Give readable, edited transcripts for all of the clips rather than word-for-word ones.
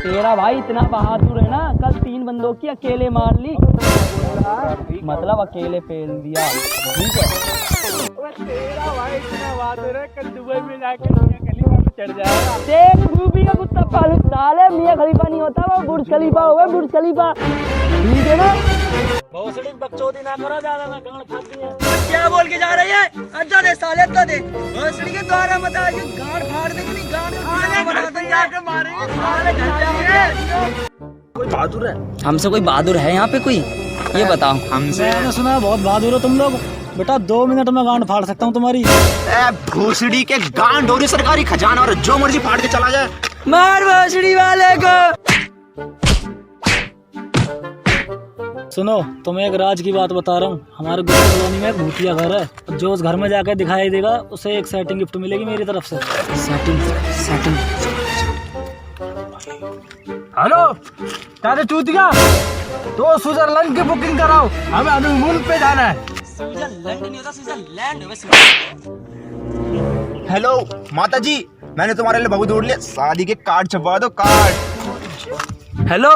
तेरा भाई इतना बहादुर है ना, कल 3 बंदों की अकेले मार ली, मतलब अकेले पेल दिया। ठीक है, तेरा भाई इतना बहादुर है, कल दुबई में जाकर मियां खलीफा पे चढ़ जाएगा। देख रूबी का कुत्ता पालू साले, मियां खलीफा नहीं होता, वो बुर्ज खलीफा हुआ, बुर्ज खलीफा। ठीक है ना, भोसड़ी बकचोदी ना करो ज्यादा, ना गांड फाड़ती है। क्या बोल के जा रही है? अच्छा दे साले, तो दे भोसड़ी के द्वारा मत आ, गांड फाड़ देगी, नहीं गांड बना देंगे, आके मारेंगे साले, घर जाएंगे। कोई बहादुर है? हमसे कोई बहादुर है यहाँ पे कोई? ये बताओ। हमसे मैंने सुना है बहुत बहादुर हो तुम लोग। बेटा 2 मिनट में गांड फाड़ सकता हूँ तुम्हारी। भोसड़ी के गांड हो रही सरकारी खजाना, और जो मर्जी फाड़ के चला जाए। मार भोसड़ी वाले को। सुनो, तुम्हें एक राज की बात बता रहा हूँ। हमारे गुप्त कॉलोनी में एक भूतिया घर है, जो उस घर में जाकर दिखाई देगा उसे एक सेटिंग गिफ्ट मिलेगी मेरी तरफ से। सेटिंग। हेलो दादा चूतिया, तो स्विट्जरलैंड की बुकिंग कराओ, हमें हनीमून पे जाना है। स्विट्जरलैंड नहीं होता, स्विट्जरलैंड है। हेलो माता जी, मैंने तुम्हारे लिए बहुत ढूंढ लिया, शादी के कार्ड छपवा दो, card. Hello,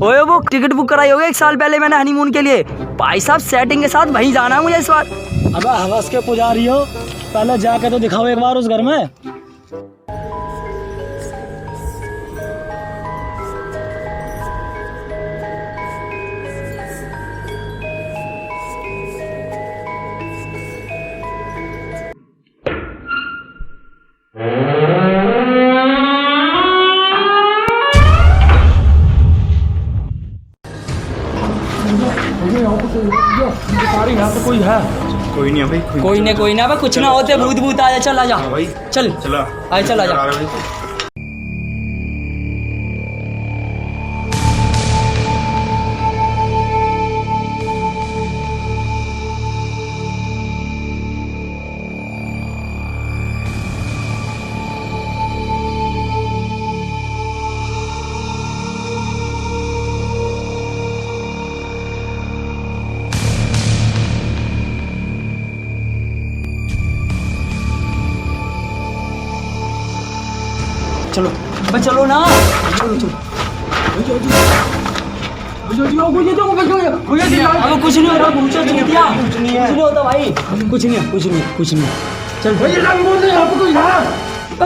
OYO book ticket book कराई होगी 1 साल पहले मैंने हनीमून के लिए। भाई साहब सेटिंग के साथ वहीं जाना है मुझे इस बार। अब हवस के पुजारी हो, पहले जाके तो दिखाओ एक बार उस घर में। यहाँ पे कोई है? कोई नहीं है भाई, कोई ना, कुछ ना होते, भूत भूत आ जा। चल आ जा भाई, चल चला आए, चल आ जा। चलो भाई, चलो ना, चलो। अब कुछ नहीं होता, पूछो चूतिया, कुछ नहीं होता भाई, कुछ नहीं। चल भाई,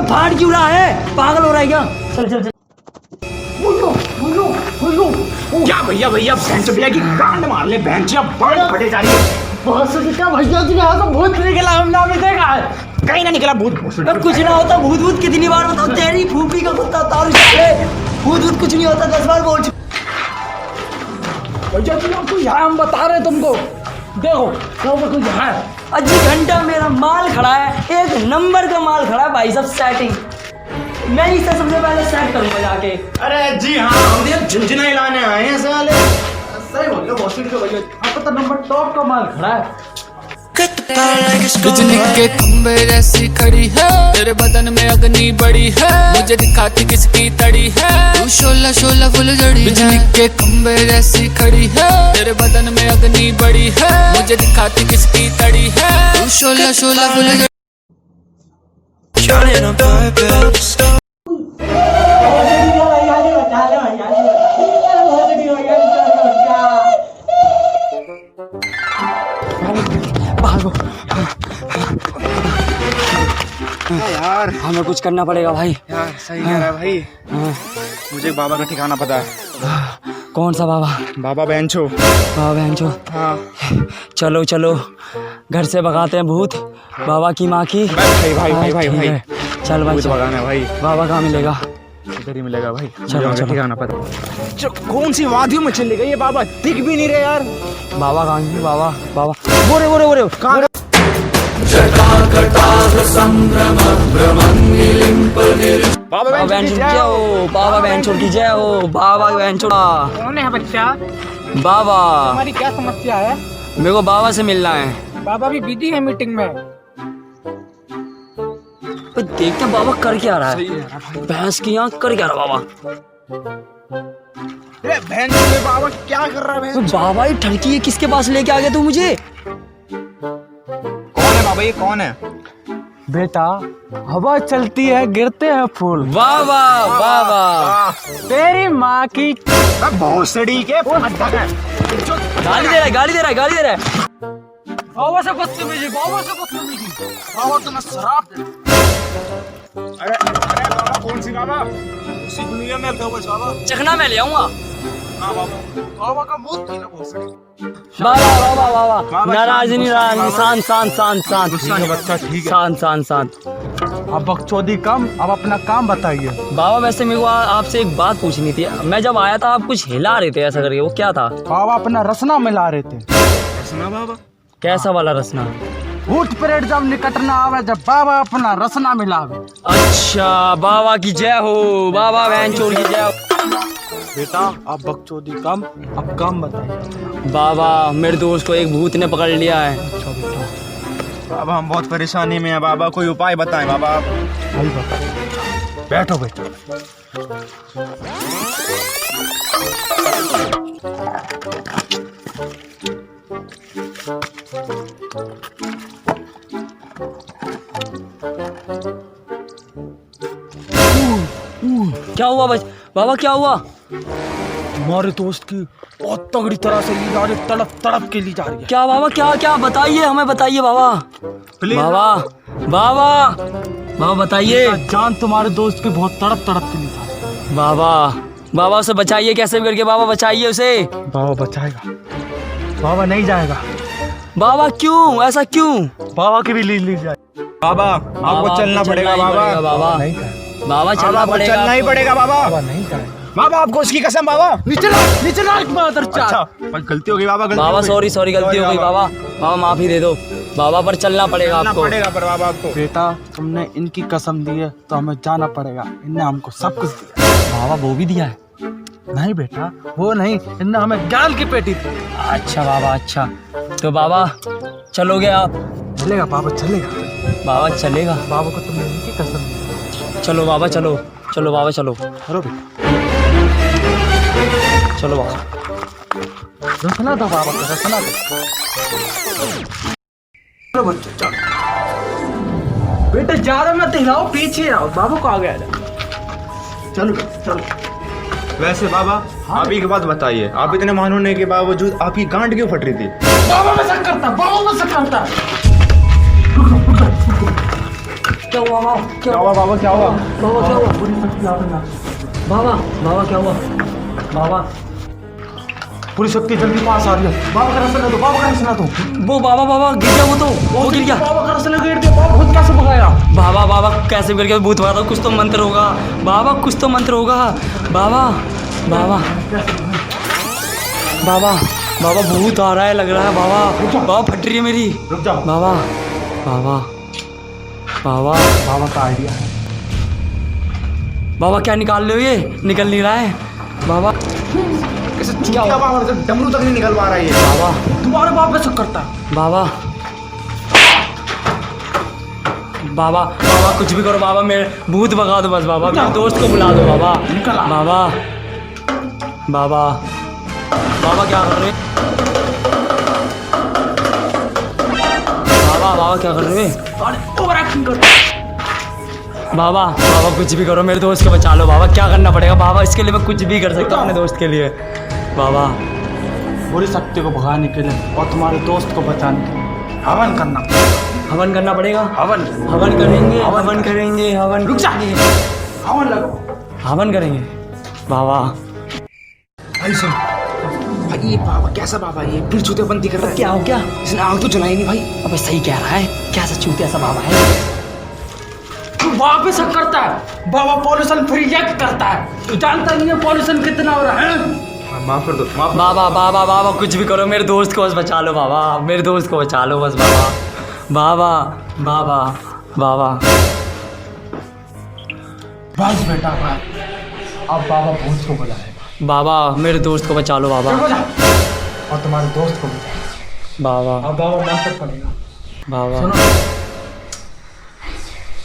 फाड़ क्यों रहा है? पागल हो रहा है क्या? चल। क्या भैया बेंच भैया की गांड मार ले, बेंच बड़े फटे जा रही है। बहुत से क्या भैया जी, यहाँ तो भूत निकला, हमला में देखा है। कहीं ना निकला भूत। अब कुछ ना होता, भूत कितनी बार बताओ, तेरी फूफी का कुत्ता तारू साले, भूत कुछ नहीं होता, 10 बार बोल। भैया जी आपको यहाँ हम बता रहे तुमको, देखो कुछ है। अजी घंटा मेरा माल खड़ा है, 1 नंबर का माल खड़ा है भाई साहब। सेटिंग मैं ही सबसे पहले सेट करूंगा जाके। अरे जी हाँ, हम झुंझुना हिलाने आए हैं साले। सही बोल रहे भोसड़ी के भैया, आपको तो नंबर टॉप का माल खड़ा है। बिजली के खंभे जैसी खड़ी है, तेरे बदन में अग्नि बड़ी है, मुझे दिखाती किसकी तड़ी है, तू शोला फुलझड़ी। बिजली के खंभे जैसी खड़ी है, तेरे बदन में अग्नि बड़ी है, मुझे दिखाती किसकी तड़ी है, तू शोला फुलझड़ी। यार हमें कुछ करना पड़ेगा भाई। यार सही कह रहा है भाई। मुझे एक बाबा का ठिकाना पता है। कौन सा बाबा? बाबा बेंचो। बाबा बेंचो। हाँ चलो घर से भगाते हैं भूत, बाबा की माँ की। भाई चल भाई, भूत भगाना है भाई। बाबा कहाँ मिलेगा? इधर ही मिलेगा भाई। चलो। ठिकाना पता। कौन सी वादियों में चले गए ये बाबा, दिख भी नहीं रहे यार। बाबा कहाँ है? बाबा बोरे कहाँ? बाबा बेंचो की जय हो, बाबा बेंचो की जय हो, बाबा बेंचो। कौन है बच्चा? बाबा, हमारी क्या समस्या है? मेरे को बाबा से मिलना है। बाबा भी बिजी है मीटिंग में। देखते बाबा कर क्या रहा है, भैंस की आँख कर क्या रहा बाबा। भैंस में बाबा क्या कर रहा है? बाबा ये ठड़की है, किसके पास लेके आ गया तू मुझे? कौन है बाबा, ये कौन है? बेटा हवा चलती है गिरते हैं फूल। वाह वाह वाह वाह, तेरी माँ की भोसड़ी के गाली दे रहा है, गाली दे रहा है, गाली दे रहा है। बाबा से बदतमीजी, बाबा से बदतमीजी। बाबा तुम्हें शराब दे। अरे बाबा कौन सी बाबा? उसी दुनिया में तो बस बाबा। चखना मैं ले आऊंगा। हाँ बाबा। बाबा का मुंह पी ना भोसड़ी। बाबा नाराज नहीं रहा, शांत शांत शांत शांत। बच्चा ठीक है। शांत शांत शांत। अब बकचोदी कम, अब अपना काम बताइए। बाबा वैसे मेरे को आपसे एक बात पूछनी थी। मैं जब आया था आप कुछ हिला रहे थे ऐसा करके, वो क्या था? बाबा अपना रसना मिला रहे थे। रसना बाबा? कैसा वाला रसना? भूत प्रेत जब निकटना आवे, जब बाबा अपना रसना मिलावे। अच्छा, बाबा की जय हो, बाबा बहन चोर की जय हो। बेटा अब बकचोदी कम, अब काम बताइए। बाबा मेरे दोस्त को एक भूत ने पकड़ लिया है। बाबा हम बहुत परेशानी में हैं बाबा, कोई उपाय बताएं बाबा आप। भाई बता। बैठो बेटा। क्या हुआ बाबा, क्या हुआ? हमारे दोस्त की बहुत तगड़ी तरह से ली जा रही, तड़प तड़प के ली जा रही है। क्या बाबा, क्या क्या बताइए, हमें बताइए बाबा। प्लीज बाबा बाबा बाबा बताइए। जान तुम्हारे दोस्त की बहुत तड़प तड़प के ली जा रही है। बाबा उसे बचाइए कैसे भी करके, बाबा बचाइए उसे। बाबा बचाएगा, बाबा नहीं जाएगा। बाबा क्यों, ऐसा क्यों? बाबा की भी ली जाए। बाबा आपको चलना पड़ेगा बाबा। बाबा नहीं जाएगा, बाबा चलना आपको पड़ेगा, चलना ही पड़ेगा बाबा। बाबा नहीं जाएगा। बाबा आपको उसकी कसम बाबा। नीचे ला अच्छा पर गलती हो गई बाबा, गलती बाबा हो गई। सॉरी गलती हो गई बाबा। बाबा माफी दे दो बाबा, पर चलना पड़ेगा चलना आपको। पड़ेगा पर बाबा आपको। बेटा तुमने इनकी कसम दी है तो हमें जाना पड़ेगा। इनने हमको सब कुछ दिया। बाबा वो भी दिया है? नहीं बेटा वो नहीं, इनने हमें गाल की पेटी दी। अच्छा बाबा, अच्छा तो बाबा चलोगे आप? चलेगा बाबा, चलेगा। बाबा चलेगा। बाबा को तुमने इनकी कसम दी। चलो बाबा, चलो चलो बाबा, चलो चलो बेटा, चलो बाबा। रसना दो बाबा को, रसना दो। चलो बच्चों चलो। बेटा ज्यादा मत हिलाओ, पीछे आओ, बाबा को आगे आ जाओ। चलो चलो। वैसे बाबा आप एक बात बताइए, आप इतने महान होने के बावजूद आपकी गांड क्यों फट रही थी? बाबा में से करता, बाबा में से करता। क्या हुआ बाबा, क्या हुआ बाबा, क्या हुआ? बाबा क्या हुआ? पूरी शक्ति आप में। बाबा क्या हुआ? बाबा पूरी शक्ति जल्दी पास आ रही है। बाबा का रसना दो, बाबा का रसना दो। वो बाबा गिर गया, वो गिर गया। बाबा का रसना गिर दिया। बाबा खुद कैसे भगाया? बाबा कैसे भी करके भूत मारा, कुछ तो मंत्र होगा बाबा, कुछ तो मंत्र होगा बाबा। बाबा भूत आ रहा है लग रहा है बाबा फट रही है मेरी। रुक जाओ। बाबा बाबा का आइडिया है। बाबा क्या निकाल रहे हो? ये निकल नहीं रहा है बाबा। कैसे चूतिया बाबा से डमरू तक नहीं निकल पा रहा है ये। बाबा तुम्हारे बाप में से करता है। बाबा कुछ भी करो बाबा, मेरे भूत भगा दो बस बाबा, मेरे दोस्त को बुला दो बाबा। बाबा क्या कर रहे? बाबा क्या कर रहे? ओवर एक्टिंग कर। बाबा कुछ भी करो, मेरे दोस्त को बचा लो बाबा। क्या करना पड़ेगा बाबा? इसके लिए मैं कुछ भी कर सकता हूँ अपने दोस्त के लिए बाबा। बुरी शक्ति को भगाने के लिए और तुम्हारे दोस्त को बचाने के लिए हवन करना पड़ेगा। हवन करेंगे। रुक जा। हवन लगाओ। हवन करेंगे बाबा। भाई सुन भाई, ये बाबा कैसा बाबा ये फिर चूतियापंती कर रहा है? क्या हो गया? इसने आग तो जलाई नहीं भाई। अबे सही कह रहा है, क्या सा चूतिया सा बाबा है। बाबा से करता है। बाबा पॉल्यूशन फ्री जैक करता है। तू जानता नहीं है पॉल्यूशन कितना हो रहा है? माफ कर दो, माफ। बाबा कुछ भी करो, मेरे दोस्त को बस बचा लो बाबा, मेरे दोस्त को बचा लो बस बाबा। बस बेटा बस। अब बाबा भूत को बुलाएगा। बाबा मेरे दोस्त को बचा लो बाबा। और तुम्हारे दोस्त को बचाएगा। बाबा अब बाबा मंत्र पड़ेगा। बाबा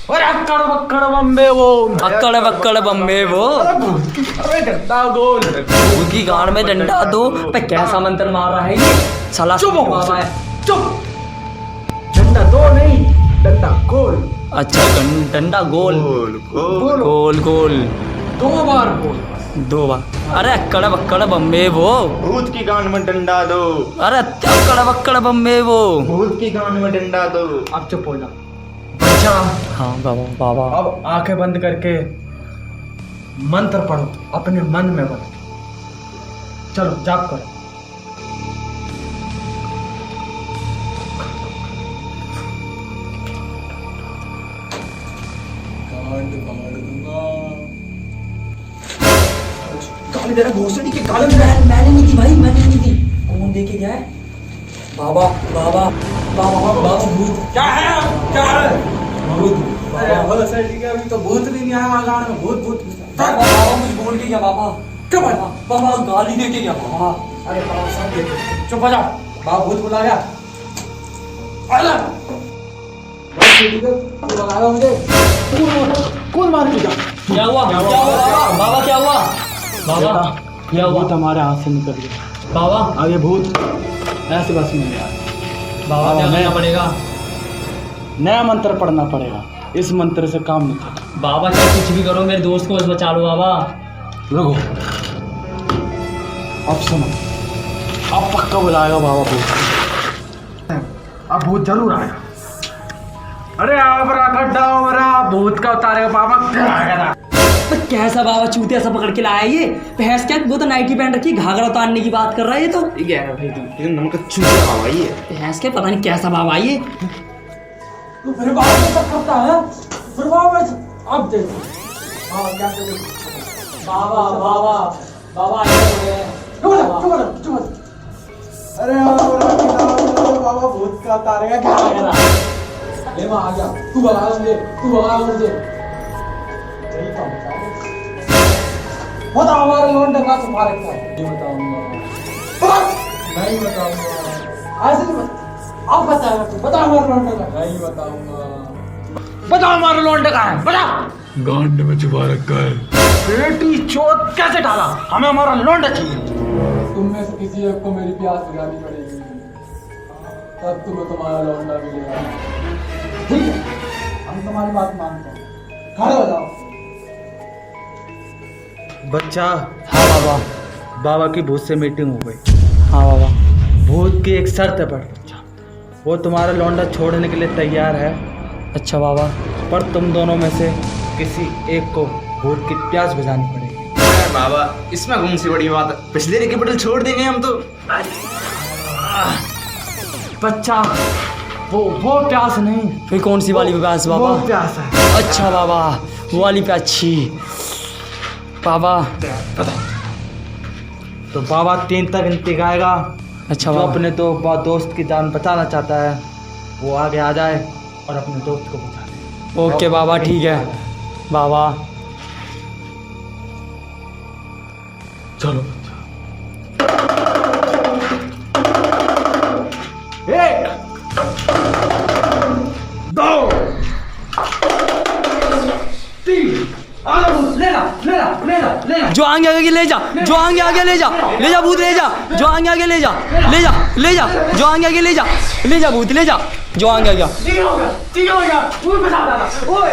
अरे अक्कड़ बक्कड़ बम्बे वो। अक्कड़ बम्बे वो। अरे डंडा गोल। भूत की गांड में डंडा दो। पे कैसा मंत्र मार रहा है ये साला? चुप हो बाबा है। चुप। डंडा दो नहीं, डंडा गोल। अच्छा डंडा गोल। गोल गोल। गोल 2 बार गोल। 2 बार। अरे अक्कड़ बम्बे वो। भूत की गांड में डंडा दो। अरे अक्कड़ बम्बे वो। भूत की गांड में डंडा दो। अब चुप हो जा बच्चा। हाँ बाबा। अब आंखें बंद करके मंत्र पढ़ो अपने मन में बोलो। चलो जाप करो। गाली दे रहा घोसड़ी के गाली। मैंने नहीं की भाई, मैंने नहीं की। कौन देके गया है? बाबा भूत। क्या है भूत। बाबा सर ठीक है, अभी तो भूत भी नहीं आया वहाँ गाँव में। भूत बाबा कुछ बोल के गया बाबा। क्या बात? बाबा गाली दे के गया बाबा। अरे बाबा सब देखो, चुप हो जा। बाबा भूत बुला गया। आला मुझे कौन मार दिया? क्या हुआ बाबा? क्या हुआ बाबा? क्या हुआ? भूत हमारे हाथ से निकल गया बाबा अब ये भूत ऐसे बस में नहीं आया। बाबा क्या करना पड़ेगा? नया मंत्र पढ़ना पड़ेगा, इस मंत्र से काम नहीं चलेगा। बाबा क्या कुछ भी करो, मेरे दोस्त को बस बचा लो बाबा। रुको, अब सुनो, अब पक्का बुलाएगा बाबा भूत। अब भूत जरूर आएगा। अरे आवरा खड्डा आवरा, भूत का उतारेगा बाबा। कैसा बाबा चूतिया सा पकड़ के लाया ये? भैंस क्या, वो तो नाइटी पहन रखी, घाघरा उतारने की बात कर रहा है ये तो। नमक चूतिया बाबा ये। भैंस क्या, पता नहीं कैसा बाबा ये। तू फिर बाबा को तक करता है, फिर बाबा अब देखो बाबा क्या करे। बाबा अरे बाबा भूत का उतारेगा घाघरा। ले मैं आ गया, तू भगा मुझे। यही तो बता हमारे लोन डंगा छुपा रखा है। नहीं बताऊंगा। नहीं बताऊंगा। ऐसे नहीं अब बताएगा तू। बता हमारे लोन डंगा। नहीं बताऊंगा। बता हमारे लोन डंगा है, बता। गांड में छुपा रखा है। बेटी चोट कैसे डाला? हमें हमारा लोन चाहिए। तुम में से किसी एक को मेरी प्यास बुझानी पड़ेगी, तब तुम्हें तुम्हारा लौंडा मिलेगा। ठीक है, हम तुम्हारी बात मानते हैं। खड़े हो जाओ। बच्चा। हाँ बाबा। बाबा की भूत से मीटिंग हो गई। हाँ बाबा। भूत की एक शर्त है पर बच्चा, वो तुम्हारा लौंडा छोड़ने के लिए तैयार है। अच्छा बाबा। पर तुम दोनों में से किसी एक को भूत की प्यास बुझानी पड़ेगी। अरे बाबा इसमें कौन सी बड़ी बात है, पिछले रिकॉर्ड छोड़ देंगे हम तो। बच्चा वो प्यास नहीं। फिर कौन सी वाली प्यास बाबा? वो प्यास है। अच्छा बाबा, वो वाली प्यास अच्छी बाबा। तो बाबा 3 तक गिनती गाएगा। अच्छा जो बाबा। अपने दोस्त की जान बचाना चाहता है वो आगे आ जाए और अपने दोस्त को बचा ले। ओके बाबा, ठीक है बाबा। चलो 1 2 3 ले जो आगे आगे ले जा, जो आगे आगे ले जा भूत ले जा, जो आगे आगे ले जा, जो आगे आगे ले जा भूत ले जा, जो आगे आगे। ठीक हो गया। ओए बता। ओए